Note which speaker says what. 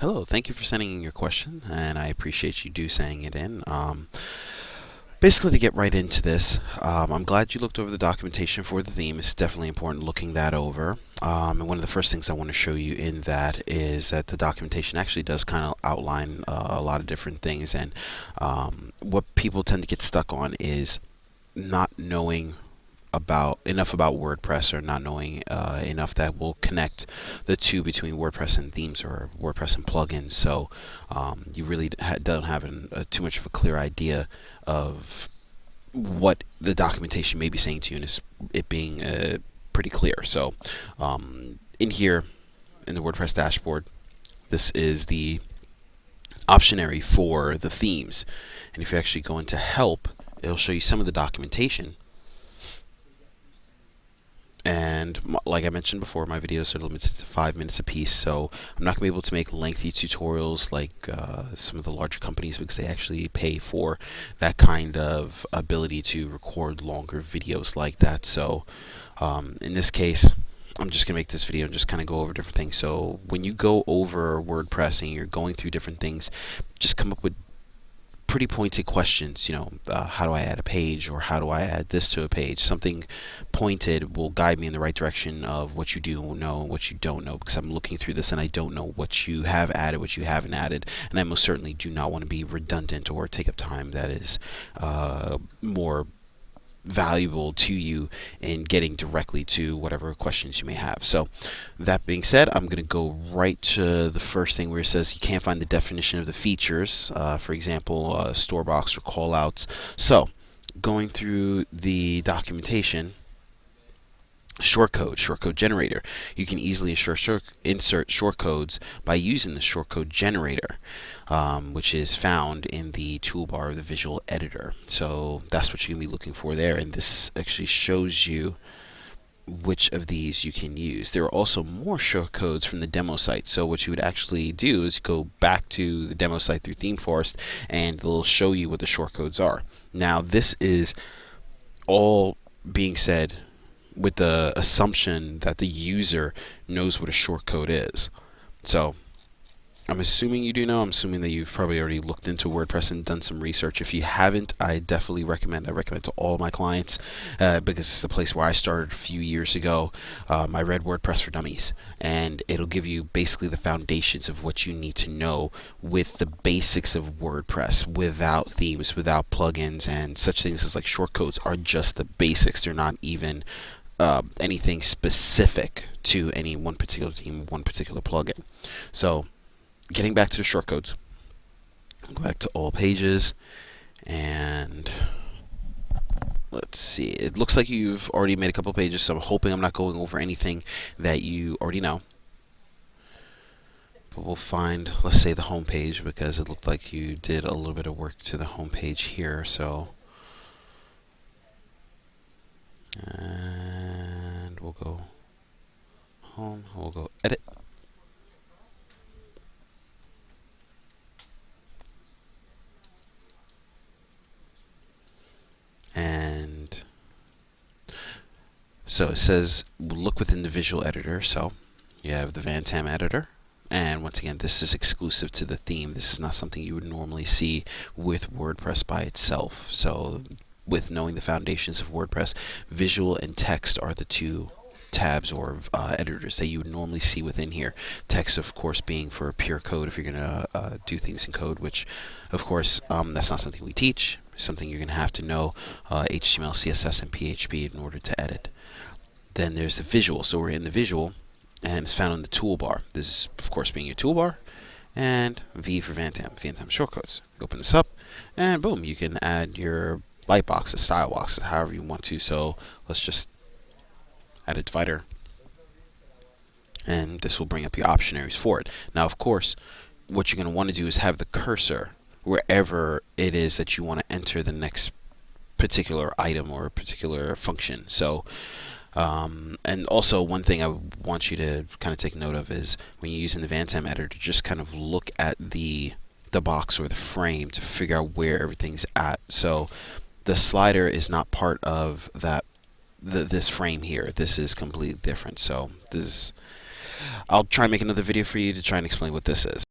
Speaker 1: Hello, thank you for sending in your question, and I appreciate you saying it in. Basically, to get right into this, I'm glad you looked over the documentation for the theme. It's definitely important looking that over. And one of the first things I want to show you in that is that the documentation actually does kind of outline a lot of different things, and what people tend to get stuck on is not knowing enough about WordPress, or not knowing enough that will connect the two between WordPress and themes, or WordPress and plugins. So you really don't have too much of a clear idea of what the documentation may be saying to you, and it being pretty clear. So in here, in the WordPress dashboard, this is the optionary for the themes. And if you actually go into help, it'll show you some of the documentation. And like I mentioned before, my videos are limited to 5 minutes a piece, so I'm not going to be able to make lengthy tutorials like some of the larger companies, because they actually pay for that kind of ability to record longer videos like that. So in this case, I'm just going to make this video and just kind of go over different things. So when you go over WordPress and you're going through different things, just come up with pretty pointed questions. How do I add a page, or how do I add this to a page? Something pointed will guide me in the right direction of what you do know and what you don't know, because I'm looking through this and I don't know what you have added, what you haven't added, and I most certainly do not want to be redundant or take up time that is more valuable to you in getting directly to whatever questions you may have. So that being said, I'm going to go right to the first thing where it says you can't find the definition of the features, for example, store box or callouts. So going through the documentation, shortcode generator. You can easily insert shortcodes by using the shortcode generator, which is found in the toolbar of the visual editor. So that's what you're going to be looking for there, and this actually shows you which of these you can use. There are also more shortcodes from the demo site. So what you would actually do is go back to the demo site through ThemeForest, and it'll show you what the shortcodes are. Now, this is all being said with the assumption that the user knows what a shortcode is. So I'm assuming you do know. I'm assuming that you've probably already looked into WordPress and done some research. If you haven't, I definitely recommend. I recommend to all my clients, because it's the place where I started a few years ago. I read WordPress for Dummies, and it'll give you basically the foundations of what you need to know with the basics of WordPress, without themes, without plugins, and such things as like shortcodes are just the basics. They're not even anything specific to any one particular theme, one particular plugin. So getting back to the shortcodes, go back to all pages, and let's see. It looks like you've already made a couple pages, so I'm hoping I'm not going over anything that you already know. But we'll find, let's say, the home page, because it looked like you did a little bit of work to the home page here. So and we'll go home, we'll go edit, and so it says look within the visual editor. So you have the Vantam editor, and once again, this is exclusive to the theme. This is not something you would normally see with WordPress by itself. So with knowing the foundations of WordPress, visual and text are the two tabs or editors that you would normally see within here. Text, of course, being for pure code if you're going to do things in code, which, of course, that's not something we teach. It's something you're going to have to know HTML, CSS, and PHP in order to edit. Then there's the visual. So we're in the visual, and it's found in the toolbar. This is, of course, being your toolbar, and V for Vantam shortcodes. Open this up, and boom, you can add your light boxes, style boxes, however you want to. So let's just add a divider, and this will bring up your optionaries for it. Now, of course, what you're going to want to do is have the cursor wherever it is that you want to enter the next particular item or particular function. So and also, one thing I want you to kind of take note of is when you're using the Vantam editor, to just kind of look at the box or the frame to figure out where everything's at. So the slider is not part of that this frame here. This is completely different. So this is, I'll try and make another video for you to try and explain what this is.